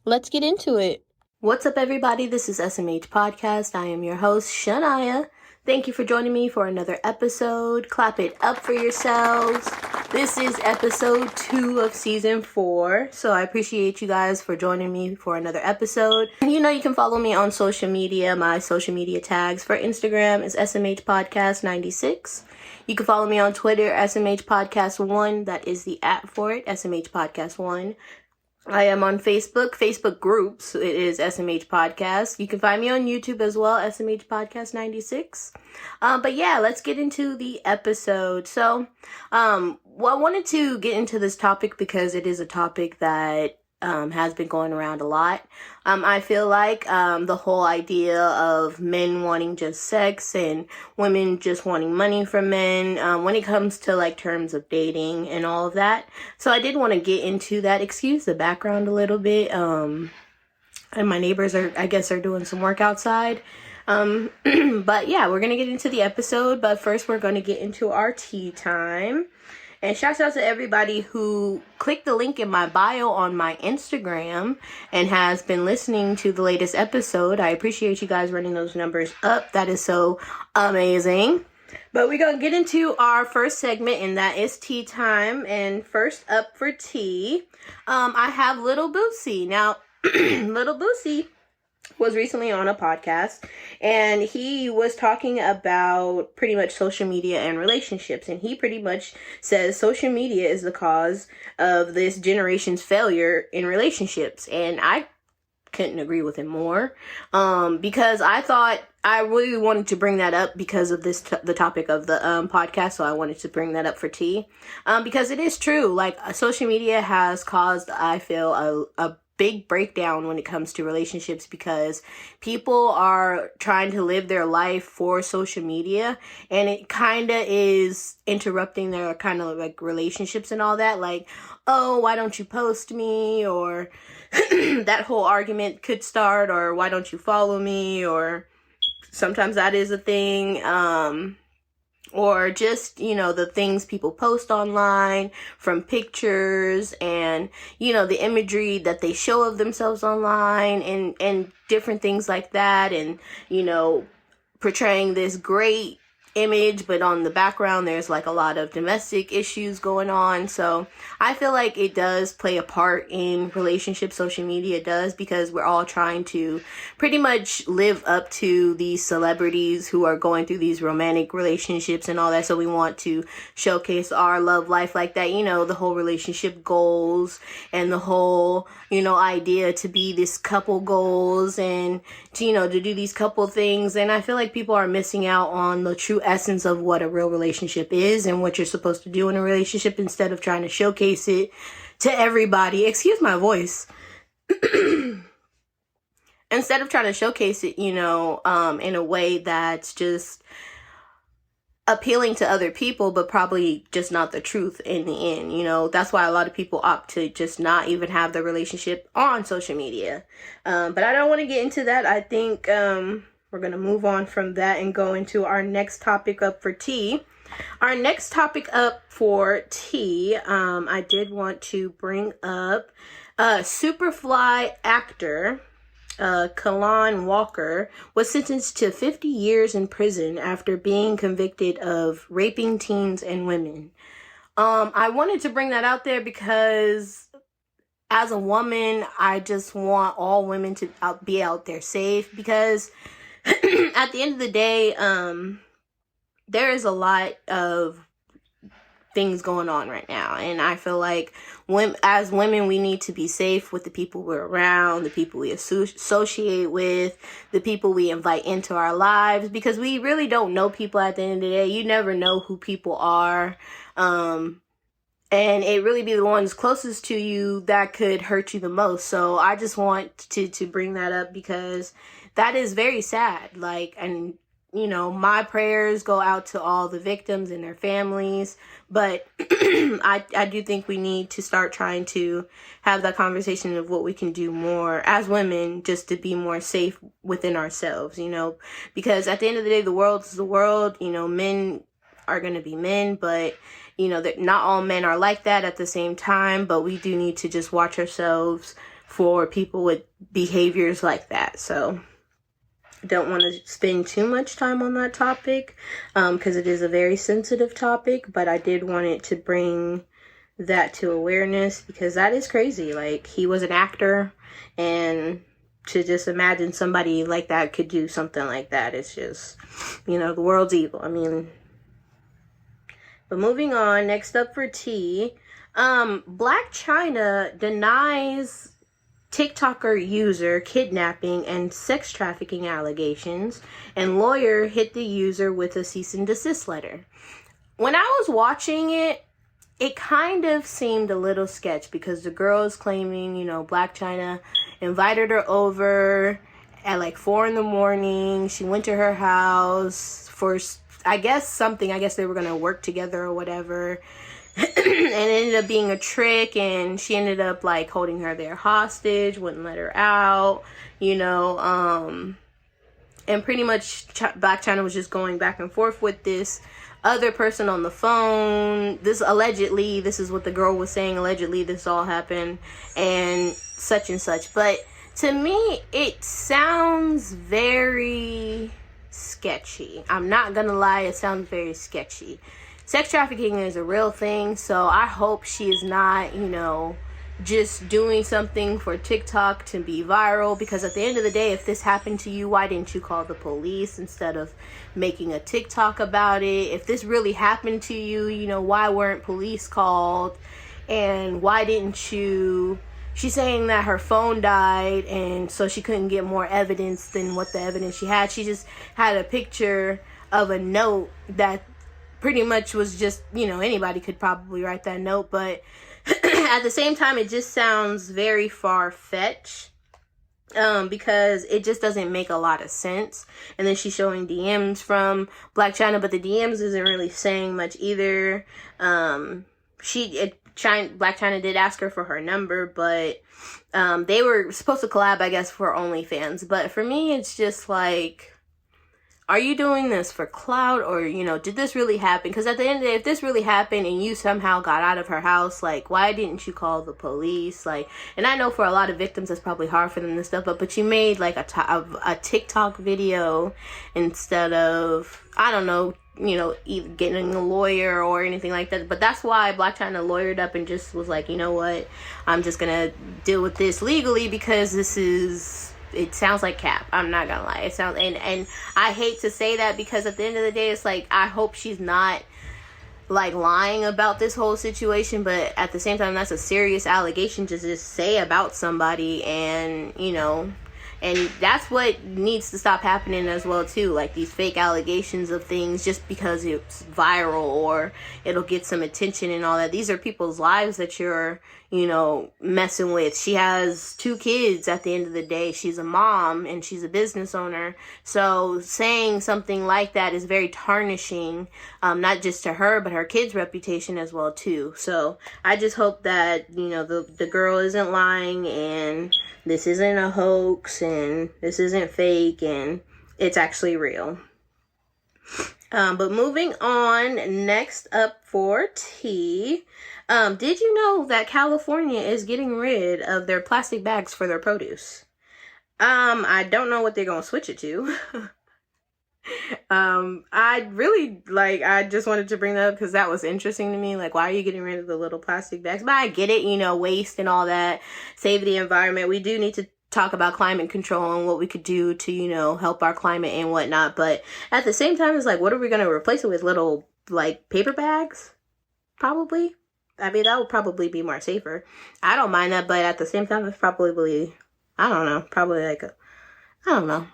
let's get into it. What's up, everybody? This is SMH Podcast. I am your host, Shania. Thank you for joining me for another episode. Clap it up for yourselves. This is episode 2 of season 4. So I appreciate you guys for joining me for another episode. You know, you can follow me on social media. My social media tags for Instagram is SMH Podcast 96. You can follow me on Twitter, SMH Podcast 1. That is the @ for it, SMH Podcast 1. I am on Facebook groups. It is SMH Podcast. You can find me on YouTube as well, SMH Podcast 96. But yeah, let's get into the episode. So, I wanted to get into this topic because it is a topic that has been going around a lot. I feel like the whole idea of men wanting just sex and women just wanting money from men when it comes to like terms of dating and all of that. So I did want to get into that. Excuse the background a little bit. And my neighbors are doing some work outside. But yeah, we're going to get into the episode. But first we're going to get into our tea time. And shout out to everybody who clicked the link in my bio on my Instagram and has been listening to the latest episode. I appreciate you guys running those numbers up. That is so amazing. But we're going to get into our first segment, and that is tea time. And first up for tea, I have Little Boosie. Now, Little Boosie was recently on a podcast, and he was talking about pretty much social media and relationships, and he pretty much says social media is the cause of this generation's failure in relationships, and I couldn't agree with him more, because I really wanted to bring that up because of the topic of the podcast, so I wanted to bring that up for tea, because it is true, like, social media has caused, I feel, a big breakdown when it comes to relationships, because people are trying to live their life for social media, and it kind of is interrupting their kind of like relationships and all that. Like, oh, why don't you post me? Or that whole argument could start, or why don't you follow me? Or sometimes that is a thing. Or just, you know, the things people post online, from pictures and, you know, the imagery that they show of themselves online, and different things like that. And, you know, portraying this great image, but on the background there's like a lot of domestic issues going on. So I feel like it does play a part in relationships. Social media does, because we're all trying to pretty much live up to these celebrities who are going through these romantic relationships and all that. So we want to showcase our love life like that, you know, the whole relationship goals and the whole, you know, idea to be this couple goals and to, you know, to do these couple things. And I feel like people are missing out on the true essence of what a real relationship is and what you're supposed to do in a relationship, instead of trying to showcase it to everybody. Excuse my voice. Instead of trying to showcase it, you know, in a way that's just appealing to other people, but probably just not the truth in the end. You know, that's why a lot of people opt to just not even have the relationship on social media. But I don't want to get into that. I think we're going to move on from that and go into our next topic up for tea. Our next topic up for tea, I did want to bring up Superfly actor Kalon Walker was sentenced to 50 years in prison after being convicted of raping teens and women. I wanted to bring that out there because as a woman, I just want all women to be out there safe, because at the end of the day, there is a lot of things going on right now, and I feel like as women, we need to be safe with the people we're around, the people we associate with, the people we invite into our lives, because we really don't know people at the end of the day. You never know who people are, and it really be the ones closest to you that could hurt you the most. So I just want to bring that up, because that is very sad. Like, and you know, my prayers go out to all the victims and their families, but I do think we need to start trying to have that conversation of what we can do more as women, just to be more safe within ourselves, you know, because at the end of the day, the world is the world. You know, men are going to be men, but you know, that not all men are like that at the same time, but we do need to just watch ourselves for people with behaviors like that. So don't want to spend too much time on that topic because it is a very sensitive topic, but I did want it to bring that to awareness because that is crazy. Like, he was an actor, and to just imagine somebody like that could do something like that, it's just, the world's evil. I mean, but moving on, next up for T, Black China denies TikToker user kidnapping and sex trafficking allegations, and lawyer hit the user with a cease and desist letter. When I was watching it, it kind of seemed a little sketch because the girl is claiming, Black China invited her over at like 4 a.m. She went to her house for, I guess they were going to work together or whatever. And it ended up being a trick, and she ended up like holding her there hostage, wouldn't let her out, and pretty much Black China was just going back and forth with this other person on the phone. This is what the girl was saying, allegedly this all happened and such. But to me, it sounds very sketchy. I'm not gonna lie, it sounds very sketchy. Sex trafficking is a real thing, so I hope she is not, just doing something for TikTok to be viral, because at the end of the day, if this happened to you, why didn't you call the police instead of making a TikTok about it? If this really happened to you, why weren't police called? And why didn't you... She's saying that her phone died, and so she couldn't get more evidence than what the evidence she had. She just had a picture of a note that pretty much was just, anybody could probably write that note, but at the same time, it just sounds very far-fetched, because it just doesn't make a lot of sense. And then she's showing DMs from Black China, but the DMs isn't really saying much either. Black China did ask her for her number, but they were supposed to collab, I guess, for OnlyFans. But for me, it's just like, are you doing this for clout, or, did this really happen? Because at the end of the day, if this really happened and you somehow got out of her house, like, why didn't you call the police? Like, and I know for a lot of victims, it's probably hard for them and stuff, but you made, like, a TikTok video instead of, I don't know, either getting a lawyer or anything like that. But that's why Black China lawyered up and just was like, you know what, I'm just gonna deal with this legally, because it sounds like cap. I'm not gonna lie. It sounds, and I hate to say that, because at the end of the day, it's like, I hope she's not like lying about this whole situation, but at the same time, that's a serious allegation to just say about somebody, and and that's what needs to stop happening as well too, like these fake allegations of things just because it's viral or it'll get some attention and all that. These are people's lives that you're messing with. She has 2 kids at the end of the day. She's a mom and she's a business owner. So saying something like that is very tarnishing, not just to her, but her kids' reputation as well too. So I just hope that, the girl isn't lying, and this isn't a hoax, and this isn't fake, and it's actually real. But moving on, next up for T, did you know that California is getting rid of their plastic bags for their produce? I don't know what they're going to switch it to. I just wanted to bring that up because that was interesting to me. Like, why are you getting rid of the little plastic bags? But I get it, waste and all that, save the environment. We do need to talk about climate control and what we could do to, help our climate and whatnot. But at the same time, it's like, what are we going to replace it with? Little, paper bags? Probably. I mean, that would probably be more safer. I don't mind that, but at the same time, it's probably, I don't know, probably I don't know.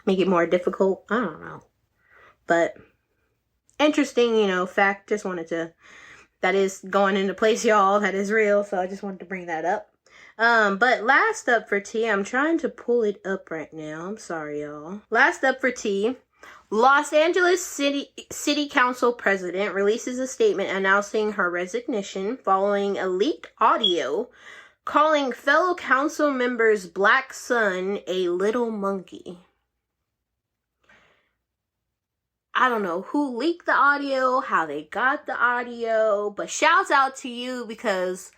Make it more difficult. I don't know. But interesting, fact. Just wanted to, that is going into place, y'all. That is real. So I just wanted to bring that up. But last up for T, I'm trying to pull it up right now. I'm sorry, y'all. Last up for T, Los Angeles City Council president releases a statement announcing her resignation following a leaked audio calling fellow council members' black son a little monkey. I don't know who leaked the audio, how they got the audio, but shouts out to you, because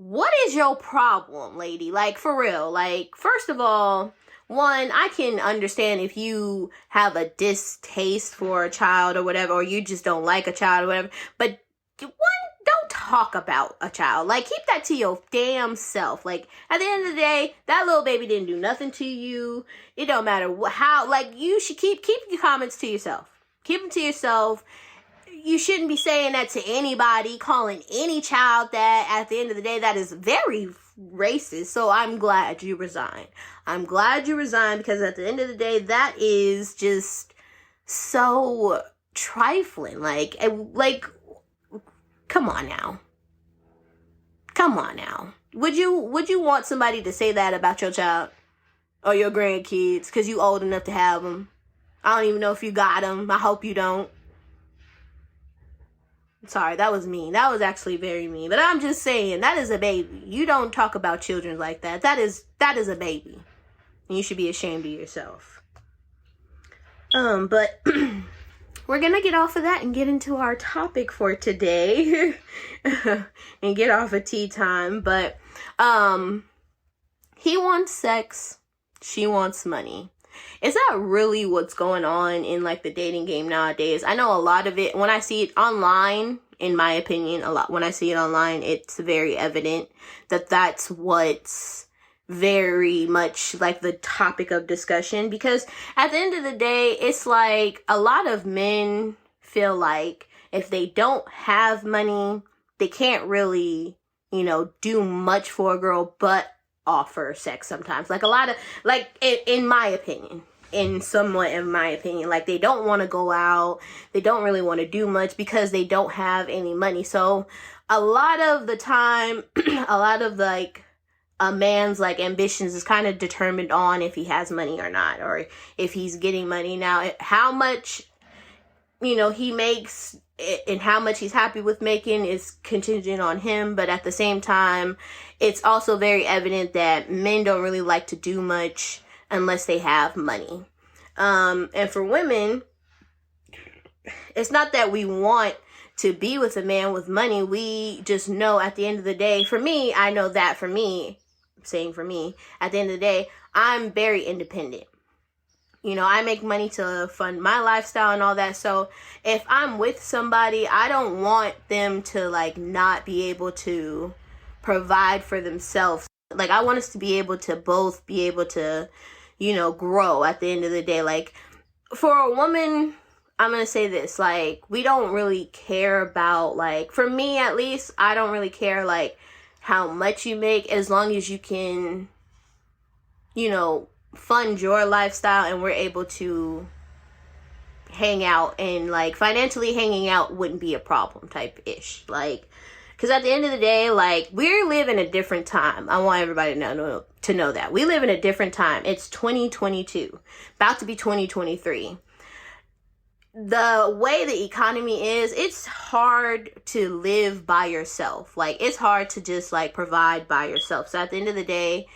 what is your problem, lady? Like, for real. Like, first of all, one, I can understand if you have a distaste for a child or whatever, or you just don't like a child or whatever. But one, don't talk about a child. Like, keep that to your damn self. Like, at the end of the day, that little baby didn't do nothing to you. It don't matter how. Like, you should keep your comments to yourself. Keep them to yourself. You shouldn't be saying that to anybody, calling any child that. At the end of the day, that is very racist. So I'm glad you resigned. I'm glad you resigned, because at the end of the day, that is just so trifling. Like, come on now. Come on now. Would you want somebody to say that about your child or your grandkids because you old enough to have them? I don't even know if you got them. I hope you don't. Sorry, that was mean. That was actually very mean. But I'm just saying, that is a baby. You don't talk about children like that. That is a baby. And you should be ashamed of yourself. But we're going to get off of that and get into our topic for today. And get off of tea time. But he wants sex. She wants money. Is that really what's going on in like the dating game nowadays? I know a lot of it, when I see it online, in my opinion, when I see it online, it's very evident that that's what's very much like the topic of discussion. Because at the end of the day, it's like a lot of men feel like if they don't have money, they can't really, do much for a girl but offer sex sometimes. Like a lot of, like, in my opinion, like they don't want to go out, they don't really want to do much because they don't have any money. So a lot of the time, a lot of like a man's like ambitions is kind of determined on if he has money or not, or if he's getting money. Now, how much he makes and how much he's happy with making is contingent on him. But at the same time, it's also very evident that men don't really like to do much unless they have money. And for women, it's not that we want to be with a man with money. We just know at the end of the day, for me, I know that for me, I'm saying for me, at the end of the day, I'm very independent. I make money to fund my lifestyle and all that. So if I'm with somebody, I don't want them to like not be able to provide for themselves. Like, I want us to be able to both be able to, grow at the end of the day. Like, for a woman, I'm going to say this, like, we don't really care about, like, for me at least, I don't really care like how much you make, as long as you can, fund your lifestyle and we're able to hang out, and like financially hanging out wouldn't be a problem type ish. Like, because at the end of the day, like, we're living a different time. I want everybody to know that we live in a different time. It's 2022, about to be 2023. The way the economy is, it's hard to live by yourself. Like, it's hard to just like provide by yourself. So at the end of the day,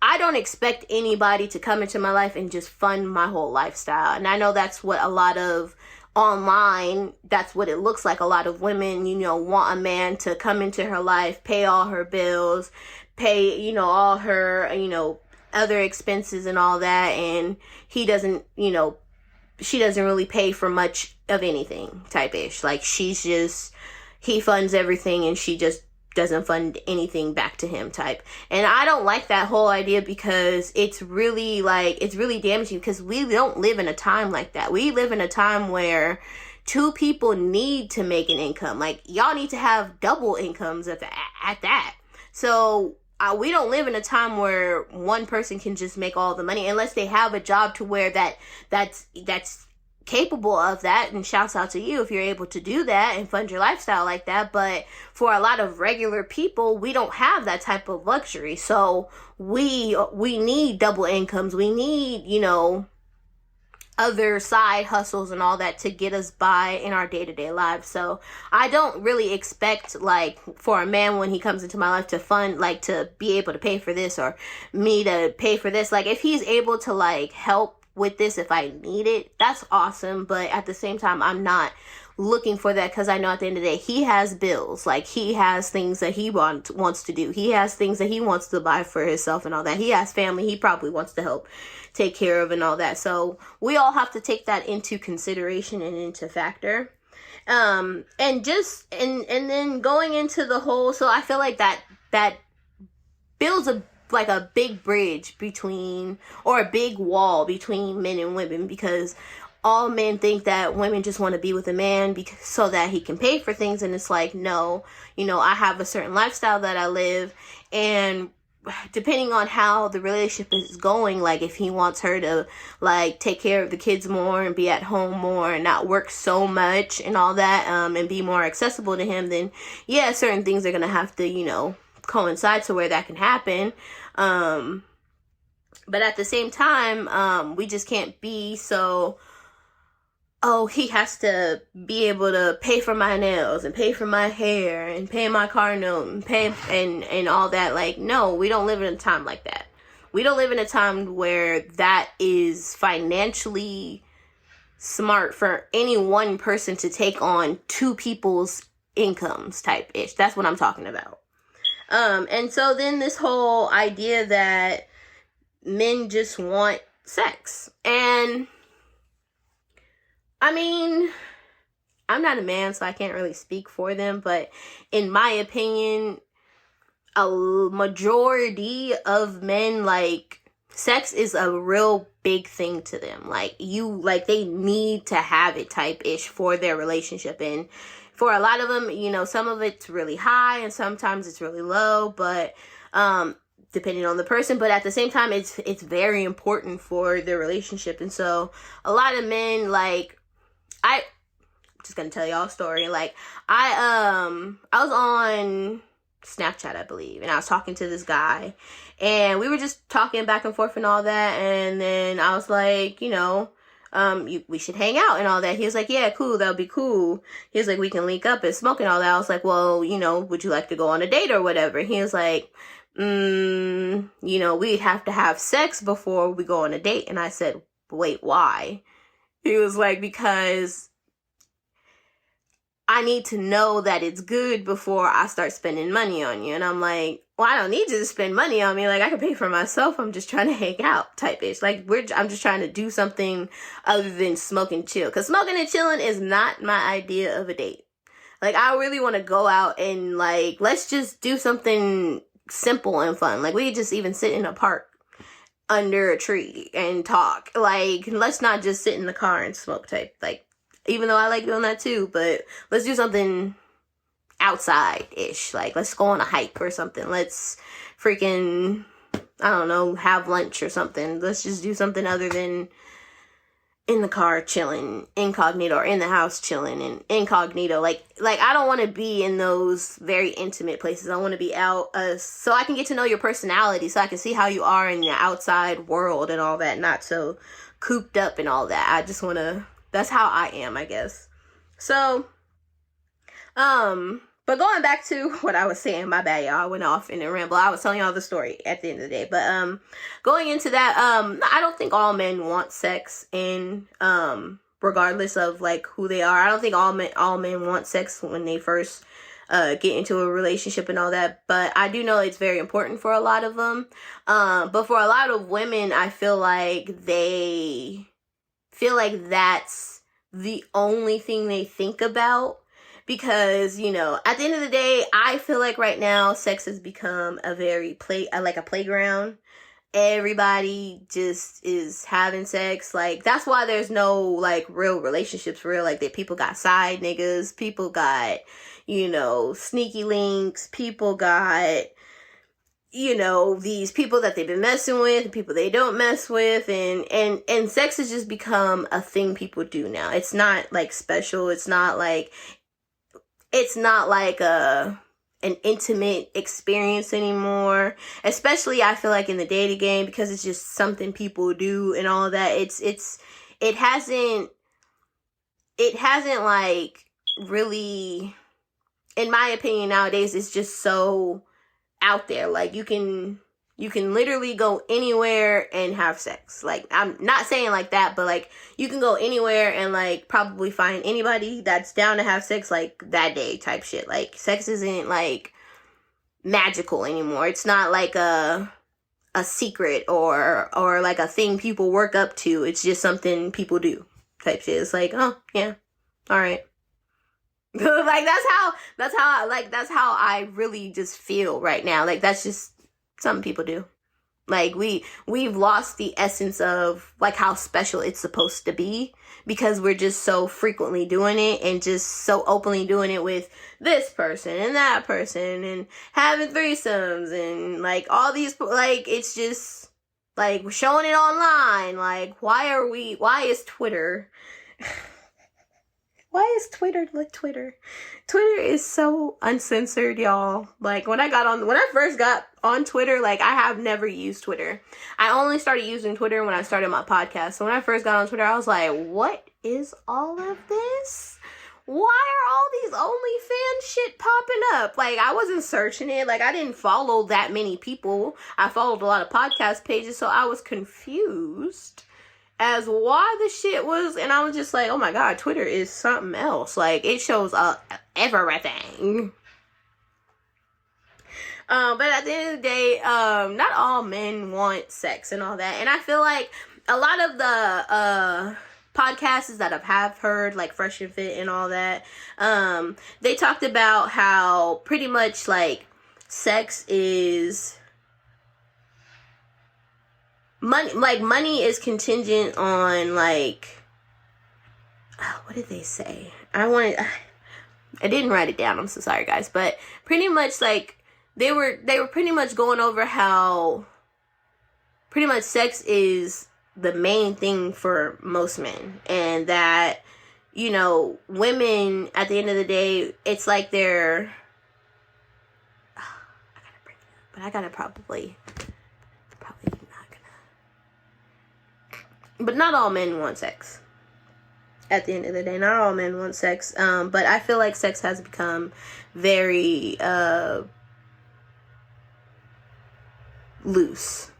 I don't expect anybody to come into my life and just fund my whole lifestyle. And I know that's what a lot of online, that's what it looks like. A lot of women, want a man to come into her life, pay all her bills, pay, all her, other expenses and all that. And he doesn't, she doesn't really pay for much of anything type ish. Like, he funds everything and she just doesn't fund anything back to him type. And I don't like that whole idea, because it's really damaging, because we don't live in a time like that. We live in a time where two people need to make an income. Like, y'all need to have double incomes at that. So we don't live in a time where one person can just make all the money, unless they have a job to where that's capable of that. And shouts out to you if you're able to do that and fund your lifestyle like that. But for a lot of regular people, we don't have that type of luxury. So we need double incomes. We need, other side hustles and all that to get us by in our day-to-day lives. So I don't really expect, like, for a man when he comes into my life to fund, like, to be able to pay for this or me to pay for this. Like, if he's able to like help with this if I need it, that's awesome. But at the same time, I'm not looking for that, because I know at the end of the day, he has bills. Like, he has things that he wants to do. He has things that he wants to buy for himself and all that. He has family he probably wants to help take care of and all that. So we all have to take that into consideration and into factor. And then going into the whole, so I feel like that builds a big bridge between, or a big wall between men and women, because all men think that women just want to be with a man so that he can pay for things. And it's like, no, I have a certain lifestyle that I live, and depending on how the relationship is going, like if he wants her to like take care of the kids more and be at home more and not work so much and all that, and be more accessible to him, then yeah, certain things are gonna have to, coincide to where that can happen. But at the same time, we just can't be so, oh, he has to be able to pay for my nails and pay for my hair and pay my car note and pay and all that. Like, no, we don't live in a time like that. We don't live in a time where that is financially smart for any one person to take on two people's incomes type ish. That's what I'm talking about. And so then this whole idea that men just want sex. And I mean, I'm not a man, so I can't really speak for them, but in my opinion, a majority of men, like, sex is a real big thing to them. Like, they need to have it type-ish for their relationship. And for a lot of them, some of it's really high and sometimes it's really low, but, depending on the person, but at the same time, it's very important for their relationship. And so a lot of men, like, I'm just gonna tell y'all a story. Like, I was on Snapchat, I believe, and I was talking to this guy, and we were just talking back and forth and all that, and then I was like, we should hang out and all that. He was like, yeah, cool, that would be cool. He was like, we can link up and smoke and all that. I was like, well, would you like to go on a date or whatever? He was like, we'd have to have sex before we go on a date. And I said, wait, why? He was like, because I need to know that it's good before I start spending money on you. And I'm like, well, I don't need you to spend money on me. Like, I can pay for myself. I'm just trying to hang out type-ish. Like, I'm just trying to do something other than smoke and chill. Because smoking and chilling is not my idea of a date. Like, I really want to go out and, like, let's just do something simple and fun. Like, we could just even sit in a park under a tree and talk. Like, let's not just sit in the car and smoke type. Like, even though I like doing that too, but let's do something outside-ish. Like, let's go on a hike or something. Let's freaking, I don't know, have lunch or something. Let's just do something other than in the car chilling incognito, or in the house chilling and incognito. Like I don't want to be in those very intimate places. I want to be out so I can get to know your personality, so I can see how you are in the outside world and all that, not so cooped up and all that. I just want to, that's how I am, I guess. So, but going back to what I was saying, my bad, y'all, I went off in a ramble. I was telling y'all the story at the end of the day. But going into that, I don't think all men want sex, and regardless of like who they are. I don't think all men want sex when they first get into a relationship and all that. But I do know it's very important for a lot of them. But for a lot of women, I feel like they feel like that's the only thing they think about. Because, at the end of the day, I feel like right now, sex has become a very like a playground. Everybody just is having sex. Like, that's why there's no, like, real relationships for real. Like, that people got side niggas. People got, sneaky links. People got, these people that they've been messing with, and people they don't mess with. And sex has just become a thing people do now. It's not, like, special. It's not like an intimate experience anymore. Especially, I feel like, in the dating game, because it's just something people do and all of that. It hasn't like really, in my opinion, nowadays, it's just so out there. Like, you can You can literally go anywhere and have sex. Like, I'm not saying like that, but like, you can go anywhere and like probably find anybody that's down to have sex like that day type shit. Like, sex isn't like magical anymore. It's not like a secret or like a thing people work up to. It's just something people do type shit. It's like, oh yeah, all right. Like, that's how I really just feel right now. Like, that's just something people do. Like, we've lost the essence of like how special it's supposed to be, because we're just so frequently doing it and just so openly doing it with this person and that person and having threesomes and like all these, like, it's just like we're showing it online. Like, why is Twitter why is Twitter like Twitter? Twitter is so uncensored, y'all. Like, when I first got on Twitter, like, I have never used Twitter. I only started using Twitter when I started my podcast. So when I first got on Twitter, I was like, what is all of this? Why are all these OnlyFans shit popping up? Like, I wasn't searching it. Like, I didn't follow that many people. I followed a lot of podcast pages, so I was confused as why the shit was, and I was just like, oh my god, Twitter is something else. Like, it shows everything. But at the end of the day, not all men want sex and all that. And I feel like a lot of the podcasts that I have heard, like Fresh and Fit and all that, they talked about how pretty much like sex is money is contingent on, like, what did they say? I didn't write it down. I'm so sorry, guys. But pretty much, like, they were pretty much going over how pretty much sex is the main thing for most men, and that, you know, women at the end of the day, it's like they're. I gotta bring it up, but I gotta probably not gonna. But not all men want sex. At the end of the day, not all men want sex. But I feel like sex has become very loose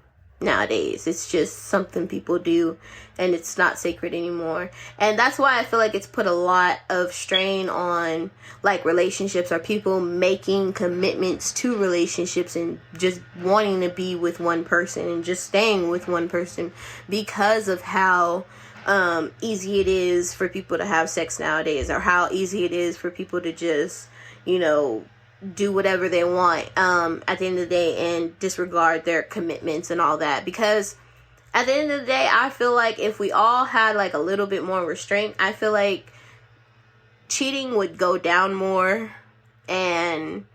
nowadays. It's just something people do, and it's not sacred anymore. And that's why I feel like it's put a lot of strain on like relationships, or people making commitments to relationships and just wanting to be with one person and just staying with one person, because of how easy it is for people to have sex nowadays, or how easy it is for people to just, you know, do whatever they want at the end of the day and disregard their commitments and all that. Because at the end of the day, I feel like if we all had like a little bit more restraint, I feel like cheating would go down more, and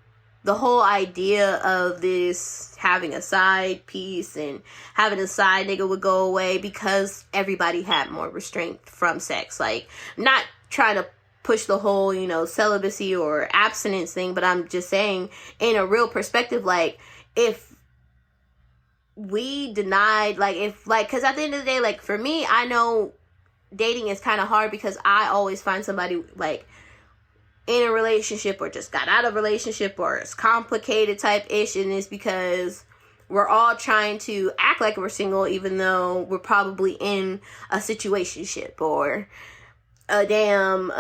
the whole idea of this having a side piece and having a side nigga would go away, because everybody had more restraint from sex. Like, not trying to push the whole, you know, celibacy or abstinence thing, but I'm just saying, in a real perspective, like, if we denied, like, if, like, because at the end of the day, like, for me, I know dating is kind of hard, because I always find somebody, like, in a relationship or just got out of a relationship or it's complicated type ish, and it's because we're all trying to act like we're single, even though we're probably in a situationship or a damn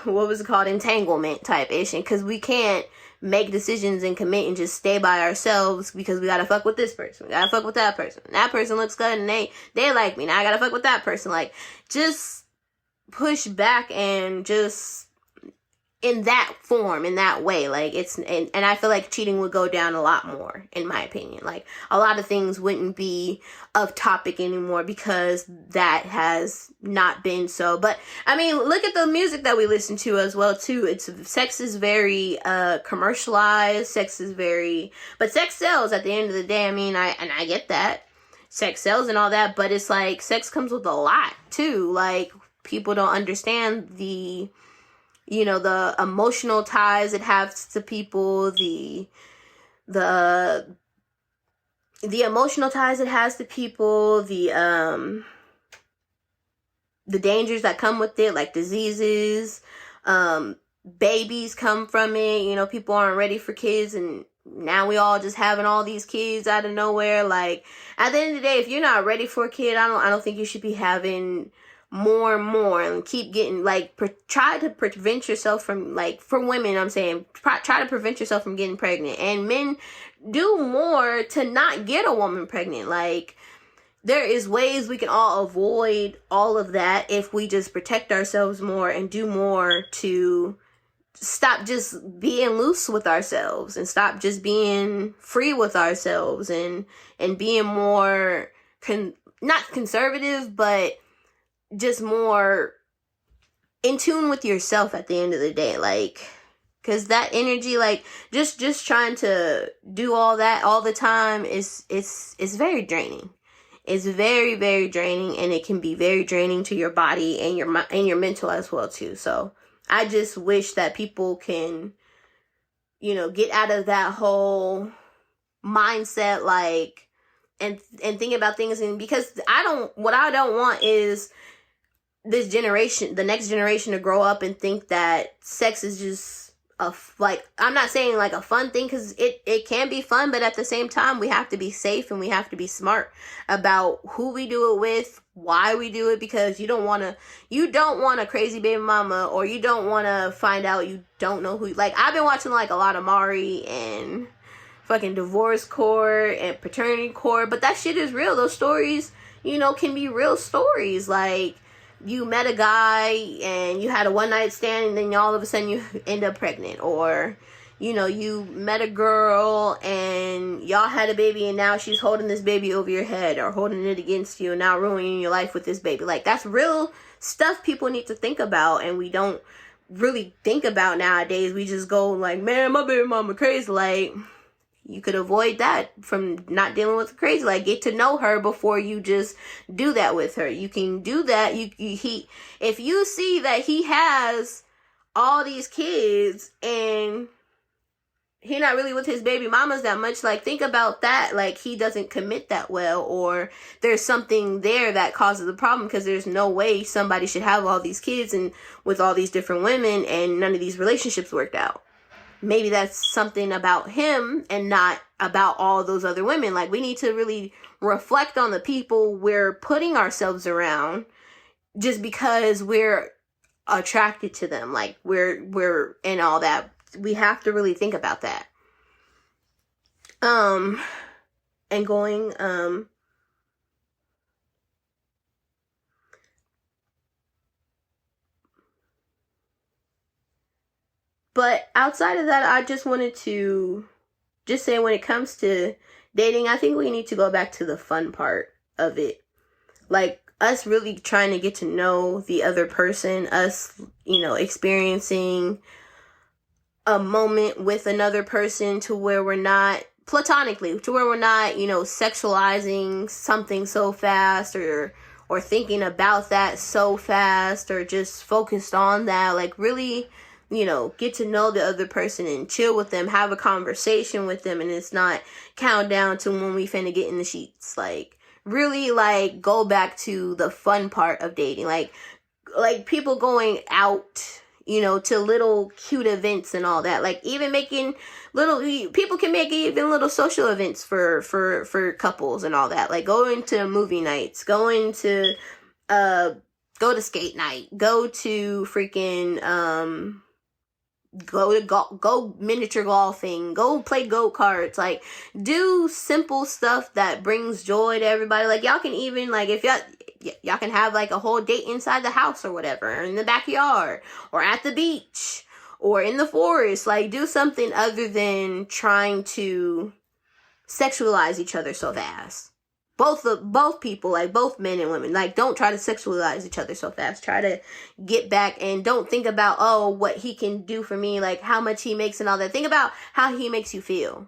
what was it called, entanglement type ish, because we can't make decisions and commit and just stay by ourselves, because we gotta fuck with this person, we gotta fuck with that person, that person looks good and they like me, now I gotta fuck with that person. Like, just push back and just in that form, in that way, like, it's, and I feel like cheating would go down a lot more, in my opinion. Like, a lot of things wouldn't be of topic anymore, because that has not been so. But I mean, look at the music that we listen to as well too. Sex is very commercialized, but sex sells at the end of the day. I mean, I get that sex sells and all that, but it's like, sex comes with a lot too. Like, people don't understand the, you know, the emotional ties it has to people, the emotional ties it has to people, the dangers that come with it, like diseases, babies come from it. You know, people aren't ready for kids, and now we all just having all these kids out of nowhere. Like, at the end of the day, if you're not ready for a kid, I don't think you should be having more and more, and keep getting, like, try to prevent yourself from, like, for women, I'm saying, try to prevent yourself from getting pregnant. And men, do more to not get a woman pregnant. Like, there is ways we can all avoid all of that if we just protect ourselves more and do more to stop just being loose with ourselves, and stop just being free with ourselves, and being more not conservative, but just more in tune with yourself at the end of the day. Like, because that energy, like, just trying to do all that all the time is very draining. It's very, very draining, and it can be very draining to your body and your mental as well too. So I just wish that people can, get out of that whole mindset, like, and think about things. And because what I don't want is this generation, the next generation, to grow up and think that sex is just I'm not saying like a fun thing, because it can be fun, but at the same time, we have to be safe and we have to be smart about who we do it with, why we do it, because you don't want a crazy baby mama, or you don't want to find out you don't know who. Like, I've been watching like a lot of Maury and fucking divorce court and paternity court, but that shit is real. Those stories, can be real stories. Like, you met a guy and you had a one night stand, and then all of a sudden you end up pregnant. Or, you met a girl and y'all had a baby, and now she's holding this baby over your head, or holding it against you, and now ruining your life with this baby. Like, that's real stuff people need to think about, and we don't really think about nowadays. We just go like, man, my baby mama crazy. Like, you could avoid that from not dealing with crazy. Like, get to know her before you just do that with her. You can do that. If you see that he has all these kids and he not really with his baby mamas that much, like, think about that. Like, he doesn't commit that well, or there's something there that causes the problem, because there's no way somebody should have all these kids and with all these different women and none of these relationships worked out. Maybe that's something about him and not about all those other women. Like, we need to really reflect on the people we're putting ourselves around just because we're attracted to them. Like, we're in all that. We have to really think about that. And going, but outside of that, I just wanted to just say, when it comes to dating, I think we need to go back to the fun part of it. Like, us really trying to get to know the other person, us, experiencing a moment with another person to where we're not platonically, to where we're not, sexualizing something so fast, or thinking about that so fast, or just focused on that. Like, really, get to know the other person and chill with them, have a conversation with them, and it's not count down to when we finna get in the sheets. Like, really, like, go back to the fun part of dating. Like people going out, to little cute events and all that. Like, even making people can make even little social events for couples and all that. Like, going to movie nights, go to skate night, go to freaking, go miniature golfing, go play go-karts. Like, do simple stuff that brings joy to everybody. Like, y'all can even, like, if y'all can have like a whole date inside the house or whatever, or in the backyard, or at the beach, or in the forest. Like, do something other than trying to sexualize each other so fast. Both people, like both men and women, like, don't try to sexualize each other so fast. Try to get back, and don't think about, oh, what he can do for me, like how much he makes and all that. Think about how he makes you feel,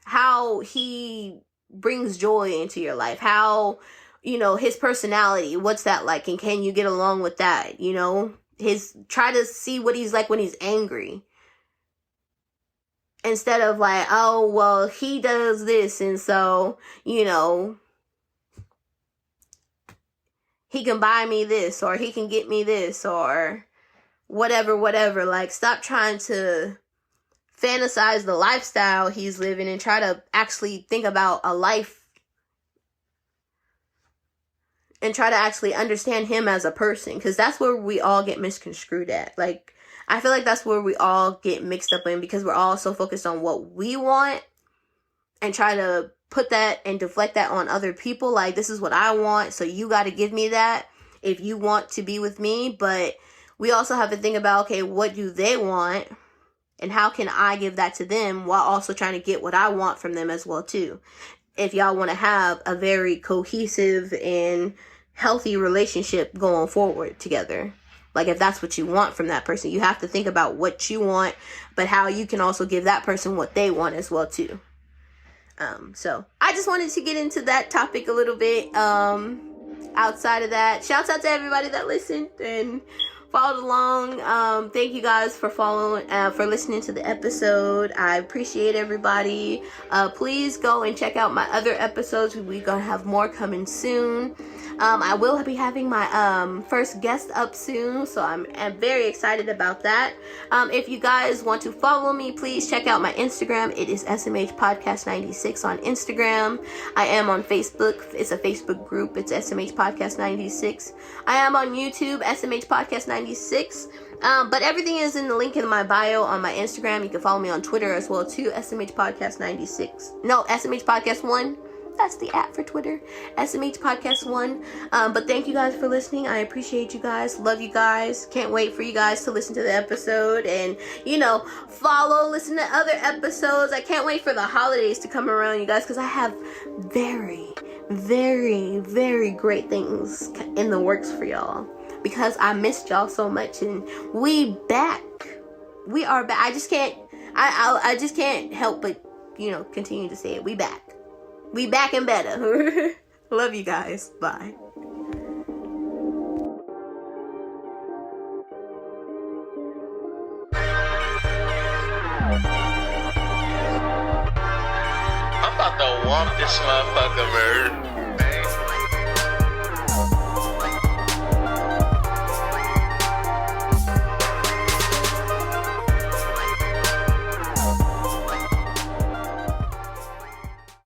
how he brings joy into your life, how, his personality, what's that like, and can you get along with that? Try to see what he's like when he's angry. Instead of like, oh, well, he does this, and so, he can buy me this, or he can get me this, or whatever. Like, stop trying to fantasize the lifestyle he's living and try to actually think about a life and try to actually understand him as a person, because that's where we all get misconstrued at. Like, I feel like that's where we all get mixed up in, because we're all so focused on what we want and try to put that and deflect that on other people. Like, this is what I want, so you got to give me that if you want to be with me. But we also have to think about, okay, what do they want and how can I give that to them while also trying to get what I want from them as well too. If y'all want to have a very cohesive and healthy relationship going forward together. Like, if that's what you want from that person, you have to think about what you want, but how you can also give that person what they want as well too. So I just wanted to get into that topic a little bit. Outside of that, shouts out to everybody that listened and followed along. Thank you guys for for listening to the episode. I appreciate everybody. Please go and check out my other episodes. We're gonna have more coming soon. I will be having my first guest up soon, so I'm very excited about that. If you guys want to follow me, please check out my Instagram. It is SMH Podcast 96 on Instagram. I am on Facebook. It's a Facebook group. It's SMH Podcast 96. I am on YouTube, SMH Podcast 96. But everything is in the link in my bio on my Instagram. You can follow me on Twitter as well too, SMH Podcast 96. No, SMH Podcast 1. That's the app for Twitter, SMH Podcast 1. But thank you guys for listening. I appreciate you guys. Love you guys. Can't wait for you guys to listen to the episode and, listen to other episodes. I can't wait for the holidays to come around, you guys, because I have very, very, very great things in the works for y'all, because I missed y'all so much, and we back. We are back. I just can't help but, continue to say it. We back. We back and better. Love you guys. Bye. I'm about to walk this motherfucker, man.